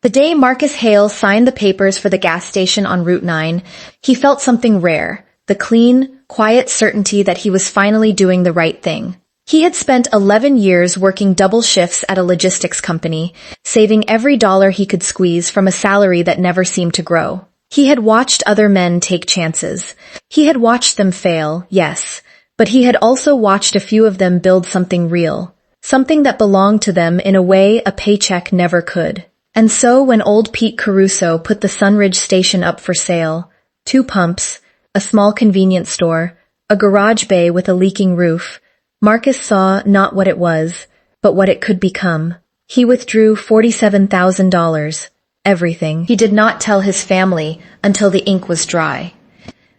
The day Marcus Hale signed the papers for the gas station on Route 9, he felt something rare, the clean, quiet certainty that he was finally doing the right thing. He had spent 11 years working double shifts at a logistics company, saving every dollar he could squeeze from a salary that never seemed to grow. He had watched other men take chances. He had watched them fail, yes, but he had also watched a few of them build something real, something that belonged to them in a way a paycheck never could. And so when old Pete Caruso put the Sunridge station up for sale, 2 pumps, a small convenience store, a garage bay with a leaking roof, Marcus saw not what it was, but what it could become. He withdrew $47,000. Everything. He did not tell his family until the ink was dry.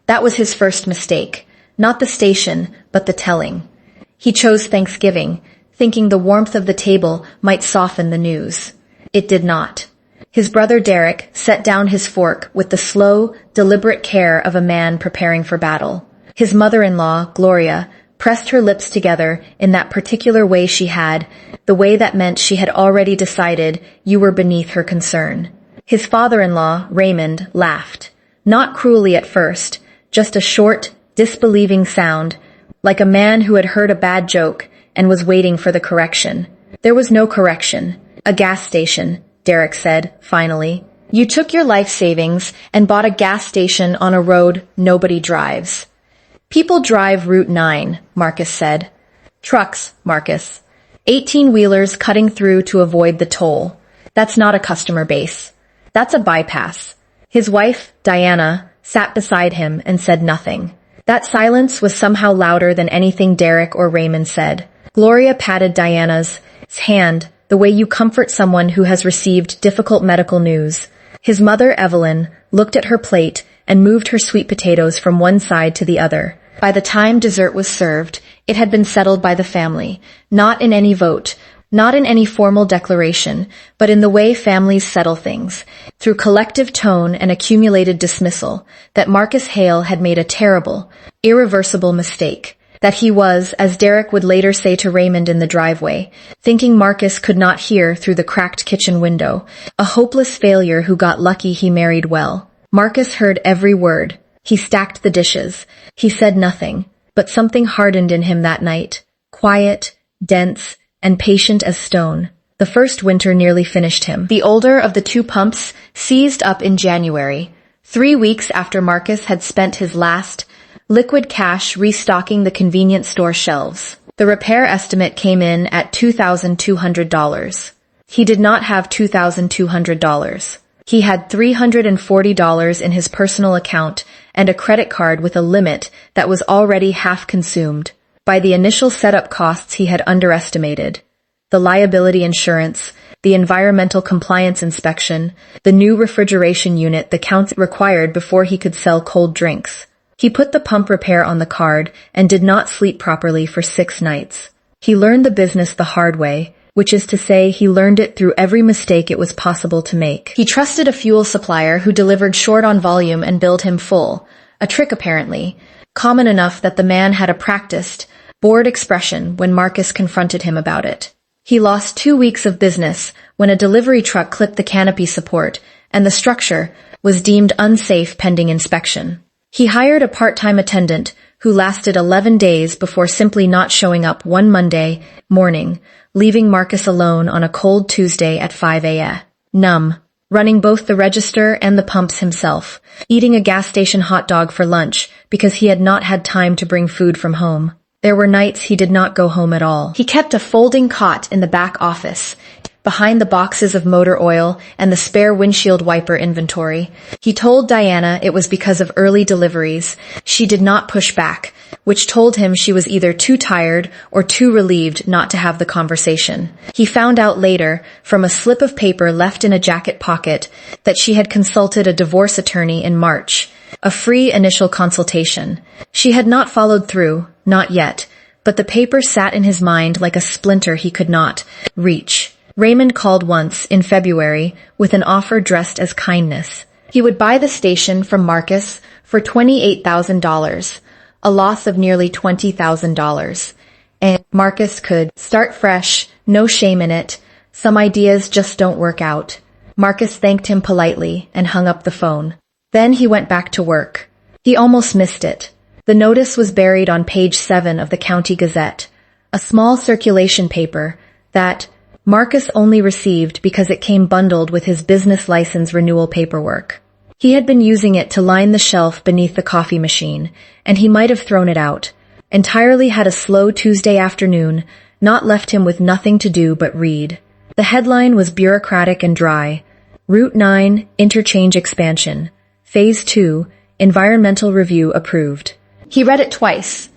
That was his first mistake. Not the station, but the telling. He chose Thanksgiving, thinking the warmth of the table might soften the news. It did not. His brother Derek set down his fork with the slow, deliberate care of a man preparing for battle. His mother-in-law, Gloria, pressed her lips together in that particular way she had, the way that meant she had already decided you were beneath her concern. His father-in-law, Raymond, laughed. Not cruelly at first, just a short, disbelieving sound, like a man who had heard a bad joke and was waiting for the correction. There was no correction. A gas station, Derek said, finally. You took your life savings and bought a gas station on a road nobody drives. People drive Route 9, Marcus said. Trucks, Marcus. 18-wheelers cutting through to avoid the toll. That's not a customer base. That's a bypass. His wife, Diana, sat beside him and said nothing. That silence was somehow louder than anything Derek or Raymond said. Gloria patted Diana's hand, the way you comfort someone who has received difficult medical news. His mother, Evelyn, looked at her plate and moved her sweet potatoes from one side to the other. By the time dessert was served, it had been settled by the family, not in any vote, not in any formal declaration, but in the way families settle things, through collective tone and accumulated dismissal, that Marcus Hale had made a terrible, irreversible mistake. That he was, as Derek would later say to Raymond in the driveway, thinking Marcus could not hear through the cracked kitchen window, a hopeless failure who got lucky he married well. Marcus heard every word. He stacked the dishes. He said nothing, but something hardened in him that night, quiet, dense, and patient as stone. The first winter nearly finished him. The older of the 2 pumps seized up in January, 3 weeks after Marcus had spent his last liquid cash restocking the convenience store shelves. The repair estimate came in at $2,200. He did not have $2,200. He had $340 in his personal account and a credit card with a limit that was already half consumed by the initial setup costs he had underestimated. The liability insurance, the environmental compliance inspection, the new refrigeration unit the count required before he could sell cold drinks. He put the pump repair on the card and did not sleep properly for 6 nights. He learned the business the hard way, which is to say he learned it through every mistake it was possible to make. He trusted a fuel supplier who delivered short on volume and billed him full, a trick apparently, common enough that the man had a practiced, bored expression when Marcus confronted him about it. He lost 2 weeks of business when a delivery truck clipped the canopy support, and the structure was deemed unsafe pending inspection. He hired a part-time attendant who lasted 11 days before simply not showing up one Monday morning, leaving Marcus alone on a cold Tuesday at 5 a.m. Numb, running both the register and the pumps himself, eating a gas station hot dog for lunch because he had not had time to bring food from home. There were nights he did not go home at all. He kept a folding cot in the back office, behind the boxes of motor oil and the spare windshield wiper inventory. He told Diana it was because of early deliveries. She did not push back, which told him she was either too tired or too relieved not to have the conversation. He found out later, from a slip of paper left in a jacket pocket, that she had consulted a divorce attorney in March, a free initial consultation. She had not followed through, not yet, but the paper sat in his mind like a splinter he could not reach. Raymond called once, in February, with an offer dressed as kindness. He would buy the station from Marcus for $28,000, a loss of nearly $20,000. And Marcus could start fresh, no shame in it. Some ideas just don't work out. Marcus thanked him politely and hung up the phone. Then he went back to work. He almost missed it. The notice was buried on page 7 of the County Gazette, a small circulation paper that Marcus only received because it came bundled with his business license renewal paperwork. He had been using it to line the shelf beneath the coffee machine, and he might have thrown it out. Entirely had a slow Tuesday afternoon, not left him with nothing to do but read. The headline was bureaucratic and dry. Route 9, Interchange Expansion. Phase 2, Environmental Review approved. He read it twice.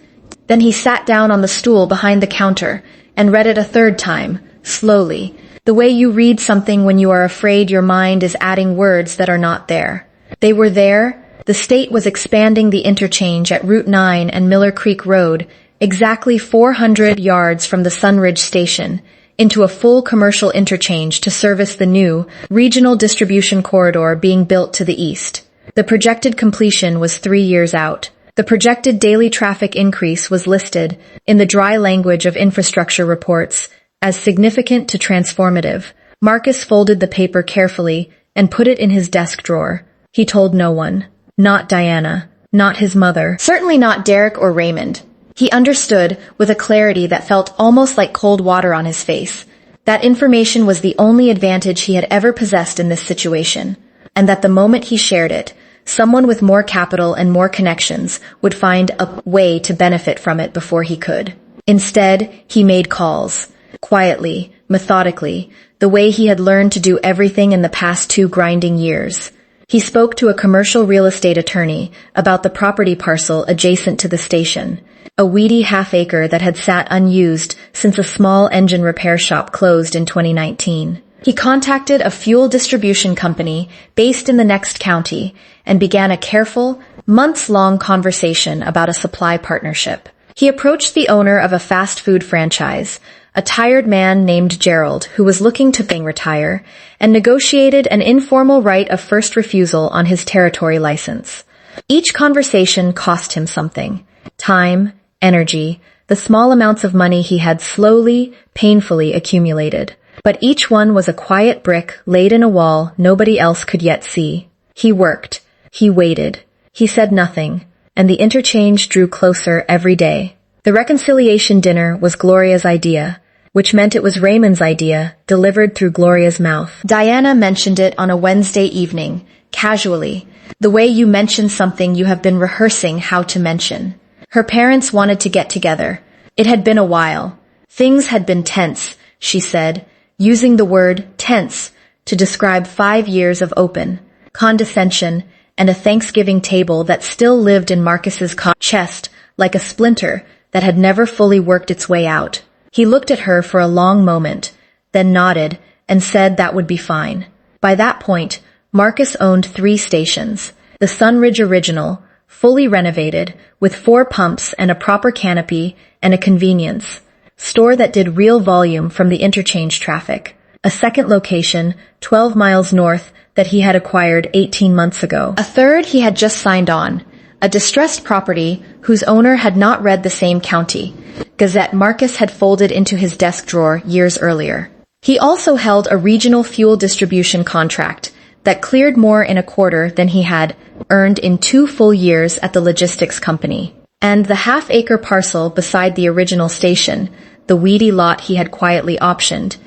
Then he sat down on the stool behind the counter and read it a third time, slowly, the way you read something when you are afraid your mind is adding words that are not there. They were there. The state was expanding the interchange at Route 9 and Miller Creek Road, exactly 400 yards from the Sunridge Station, into a full commercial interchange to service the new regional distribution corridor being built to the east. The projected completion was 3 years out. The projected daily traffic increase was listed, in the dry language of infrastructure reports, as significant to transformative. Marcus folded the paper carefully and put it in his desk drawer. He told no one. Not Diana. Not his mother. Certainly not Derek or Raymond. He understood, with a clarity that felt almost like cold water on his face, that information was the only advantage he had ever possessed in this situation, and that the moment he shared it, someone with more capital and more connections would find a way to benefit from it before he could. Instead, he made calls. Quietly, methodically, the way he had learned to do everything in the past 2 grinding years. He spoke to a commercial real estate attorney about the property parcel adjacent to the station, a weedy half-acre that had sat unused since a small engine repair shop closed in 2019. He contacted a fuel distribution company based in the next county and began a careful, months-long conversation about a supply partnership. He approached the owner of a fast food franchise, a tired man named Gerald who was looking to retire, and negotiated an informal right of first refusal on his territory license. Each conversation cost him something: time, energy, the small amounts of money he had slowly, painfully accumulated. But each one was a quiet brick laid in a wall nobody else could yet see. He worked. He waited. He said nothing, and the interchange drew closer every day. The reconciliation dinner was Gloria's idea, which meant it was Raymond's idea, delivered through Gloria's mouth. Diana mentioned it on a Wednesday evening, casually, the way you mention something you have been rehearsing how to mention. Her parents wanted to get together. It had been a while. Things had been tense, she said, using the word tense to describe 5 years of open condescension and a Thanksgiving table that still lived in Marcus's chest like a splinter that had never fully worked its way out. He looked at her for a long moment, then nodded and said that would be fine. By that point, Marcus owned 3 stations: the Sunridge Original, fully renovated, with 4 pumps and a proper canopy and a convenience store that did real volume from the interchange traffic. A second location, 12 miles north, that he had acquired 18 months ago. A third he had just signed on, a distressed property whose owner had not read the same county Gazette Marcus had folded into his desk drawer years earlier. He also held a regional fuel distribution contract that cleared more in a quarter than he had earned in 2 full years at the logistics company. And the half-acre parcel beside the original station, the weedy lot he had quietly optioned,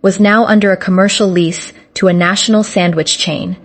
was now under a commercial lease to a national sandwich chain.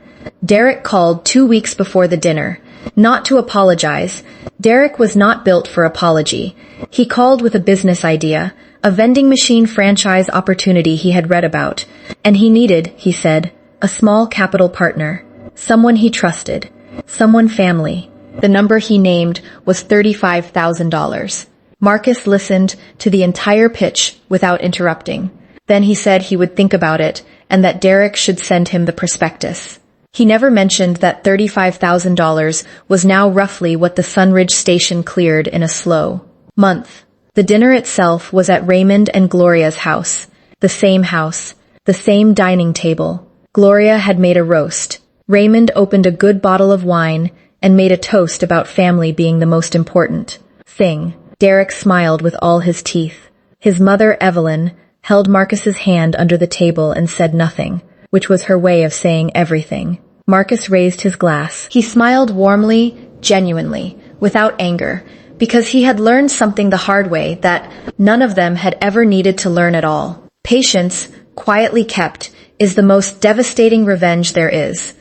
Derek called 2 weeks before the dinner, not to apologize. Derek was not built for apology. He called with a business idea, a vending machine franchise opportunity he had read about, and he needed, he said, a small capital partner, someone he trusted, someone family. The number he named was $35,000. Marcus listened to the entire pitch without interrupting. Then he said he would think about it and that Derek should send him the prospectus. He never mentioned that $35,000 was now roughly what the Sunridge station cleared in a slow month. The dinner itself was at Raymond and Gloria's house, the same dining table. Gloria had made a roast. Raymond opened a good bottle of wine and made a toast about family being the most important thing. Derek smiled with all his teeth. His mother, Evelyn, held Marcus's hand under the table and said nothing. which was her way of saying everything. Marcus raised his glass. He smiled warmly, genuinely, without anger, because he had learned something the hard way that none of them had ever needed to learn at all. Patience, quietly kept, is the most devastating revenge there is.